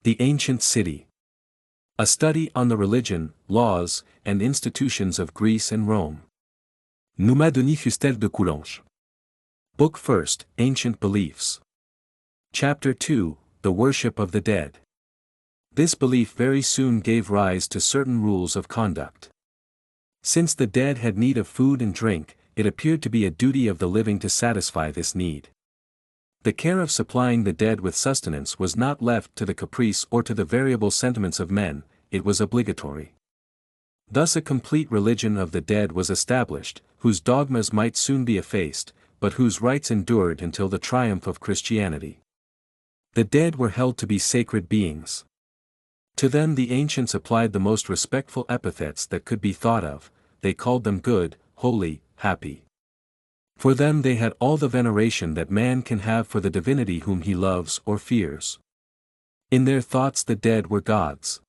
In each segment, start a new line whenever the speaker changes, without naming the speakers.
The Ancient City. A study on the religion, laws, and institutions of Greece and Rome. Numa Denis Fustel De Coulanges. Book 1st, Ancient Beliefs. Chapter 2, The Worship of the Dead. This belief very soon gave rise to certain rules of conduct. Since the dead had need of food and drink, it appeared to be a duty of the living to satisfy this need. The care of supplying the dead with sustenance was not left to the caprice or to the variable sentiments of men, it was obligatory. Thus a complete religion of the dead was established, whose dogmas might soon be effaced, but whose rites endured until the triumph of Christianity. The dead were held to be sacred beings. To them the ancients applied the most respectful epithets that could be thought of, they called them good, holy, happy. For them they had all the veneration that man can have for the divinity whom he loves or fears. In their thoughts the dead were gods.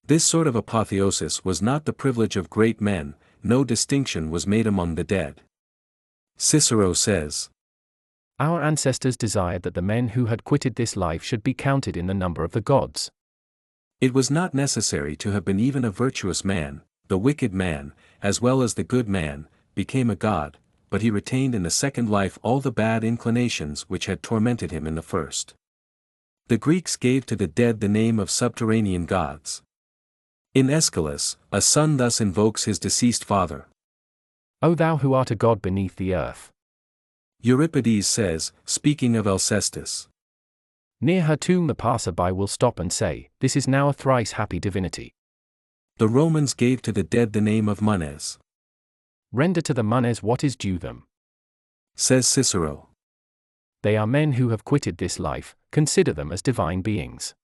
This sort of apotheosis was not the privilege of great men, no distinction was made among the dead. Cicero says,
"Our ancestors desired that the men who had quitted this life should be counted in the number of the gods."
It was not necessary to have been even a virtuous man, the wicked man, as well as the good man, became a god, but he retained in the second life all the bad inclinations which had tormented him in the first. The Greeks gave to the dead the name of subterranean gods. In Aeschylus, a son thus invokes his deceased father.
"O thou who art a god beneath the earth."
Euripides says, speaking of Alcestis,
"Near her tomb the passer-by will stop and say, this is now a thrice happy divinity."
the Romans gave to the dead the name of Manes.
"Render to the manes what is due them,"
says Cicero.
"They are men who have quitted this life, consider them as divine beings."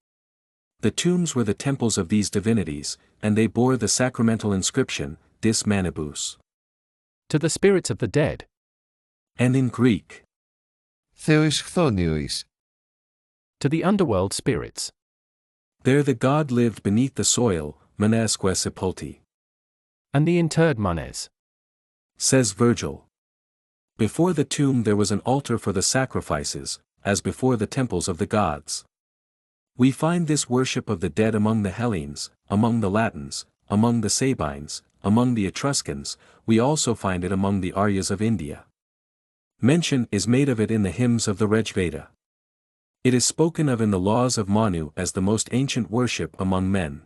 The tombs were the temples of these divinities, and they bore the sacramental inscription, dis manibus.
To the spirits of the dead.
And in Greek,
Theos chthonios.
To the underworld spirits.
there the god lived beneath the soil, manesque sepulti.
And the interred manes.
Says Virgil. Before the tomb there was an altar for the sacrifices, as before the temples of the gods. We find this worship of the dead among the Hellenes, among the Latins, among the Sabines, among the Etruscans, we also find it among the Aryas of India. Mention is made of it in the hymns of the Rigveda. It is spoken of in the laws of Manu as the most ancient worship among men.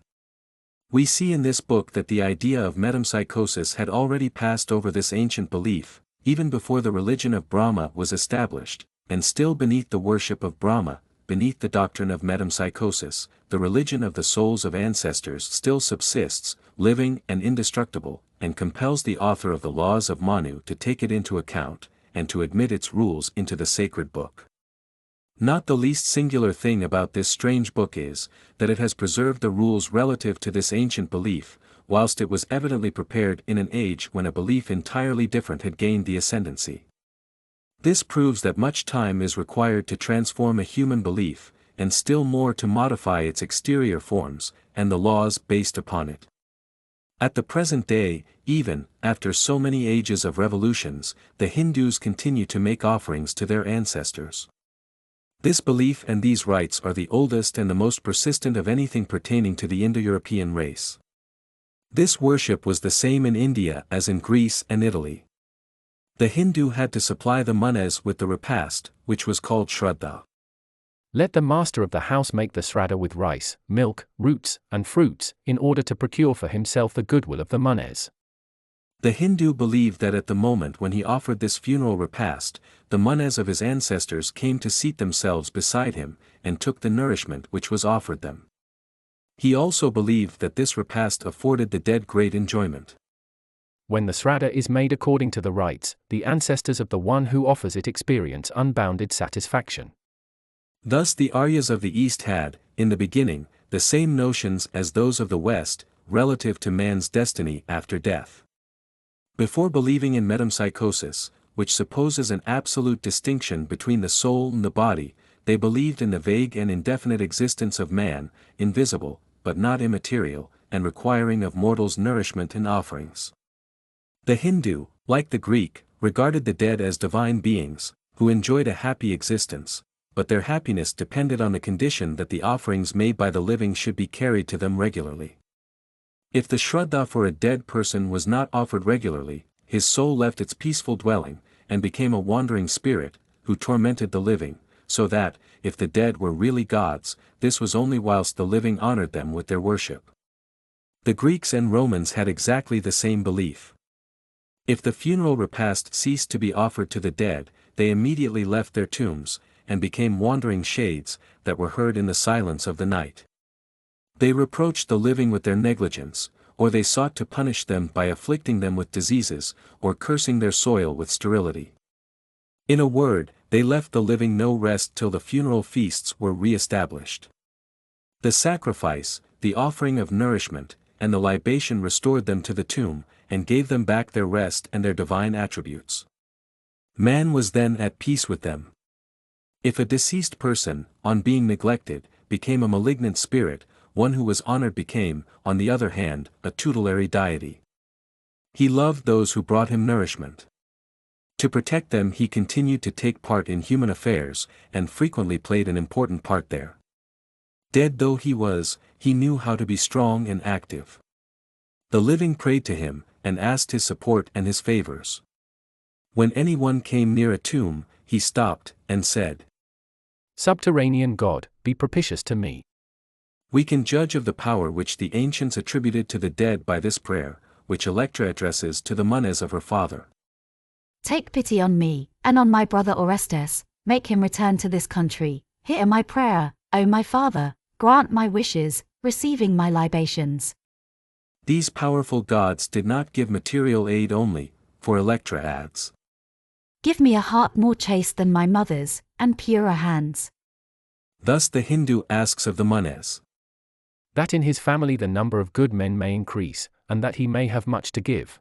We see in this book that the idea of metempsychosis had already passed over this ancient belief, even before the religion of Brahma was established, and still beneath the worship of Brahma, beneath the doctrine of metempsychosis, the religion of the souls of ancestors still subsists, living and indestructible, and compels the author of the laws of Manu to take it into account, and to admit its rules into the sacred book. Not the least singular thing about this strange book is, that it has preserved the rules relative to this ancient belief, whilst it was evidently prepared in an age when a belief entirely different had gained the ascendancy. This proves that much time is required to transform a human belief, and still more to modify its exterior forms, and the laws based upon it. At the present day, even after so many ages of revolutions, the Hindus continue to make offerings to their ancestors. This belief and these rites are the oldest and the most persistent of anything pertaining to the Indo-European race. This worship was the same in India as in Greece and Italy. The Hindu had to supply the manes with the repast, which was called shraddha.
Let the master of the house make the shraddha with rice, milk, roots, and fruits, in order to procure for himself the goodwill of the manes.
The Hindu believed that at the moment when he offered this funeral repast, the manes of his ancestors came to seat themselves beside him, and took the nourishment which was offered them. He also believed that this repast afforded the dead great enjoyment.
When the shraddha is made according to the rites, the ancestors of the one who offers it experience unbounded satisfaction.
Thus the Aryas of the East had, in the beginning, the same notions as those of the West, relative to man's destiny after death. Before believing in metempsychosis, which supposes an absolute distinction between the soul and the body, they believed in the vague and indefinite existence of man, invisible, but not immaterial, and requiring of mortals nourishment and offerings. The Hindu, like the Greek, regarded the dead as divine beings, who enjoyed a happy existence, but their happiness depended on the condition that the offerings made by the living should be carried to them regularly. If the shraddha for a dead person was not offered regularly, his soul left its peaceful dwelling, and became a wandering spirit, who tormented the living, so that, if the dead were really gods, this was only whilst the living honored them with their worship. The Greeks and Romans had exactly the same belief. If the funeral repast ceased to be offered to the dead, they immediately left their tombs, and became wandering shades, that were heard in the silence of the night. They reproached the living with their negligence, or they sought to punish them by afflicting them with diseases, or cursing their soil with sterility. In a word, they left the living no rest till the funeral feasts were re-established. The sacrifice, the offering of nourishment, and the libation restored them to the tomb, and gave them back their rest and their divine attributes. Man was then at peace with them. If a deceased person, on being neglected, became a malignant spirit, one who was honored became, on the other hand, a tutelary deity. He loved those who brought him nourishment. To protect them he continued to take part in human affairs, and frequently played an important part there. Dead though he was, he knew how to be strong and active. The living prayed to him, and asked his support and his favors. When anyone came near a tomb, he stopped, and said,
"Subterranean God, be propitious to me."
We can judge of the power which the ancients attributed to the dead by this prayer, which Electra addresses to the Manes of her father.
Take pity on me, and on my brother Orestes, make him return to this country. Hear my prayer, O my father, grant my wishes, receiving my libations.
These powerful gods did not give material aid only, for Electra adds,
Give me a heart more chaste than my mother's, and purer hands.
Thus the Hindu asks of the Manes,
that in his family the number of good men may increase, and that he may have much to give.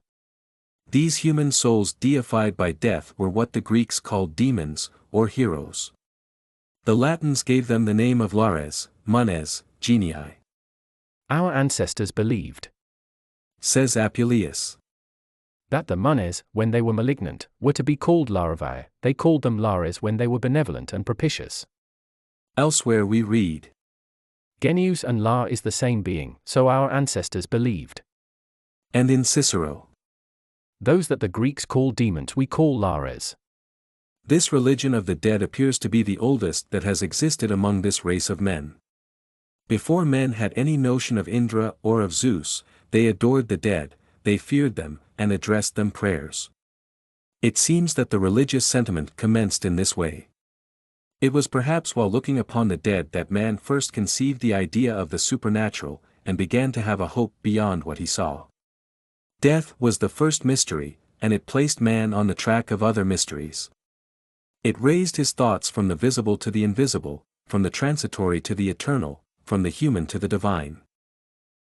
These human souls deified by death were what the Greeks called demons, or heroes. The Latins gave them the name of lares, manes, genii.
Our ancestors believed,
says Apuleius,
that the Manes, when they were malignant, were to be called larvae. They called them lares when they were benevolent and propitious.
Elsewhere we read,
Genius and La is the same being, so our ancestors believed.
And in Cicero,
those that the Greeks call demons we call lares.
This religion of the dead appears to be the oldest that has existed among this race of men. Before men had any notion of Indra or of Zeus, they adored the dead, they feared them, and addressed them prayers. It seems that the religious sentiment commenced in this way. It was perhaps while looking upon the dead that man first conceived the idea of the supernatural, and began to have a hope beyond what he saw. Death was the first mystery, and it placed man on the track of other mysteries. It raised his thoughts from the visible to the invisible, from the transitory to the eternal, from the human to the divine.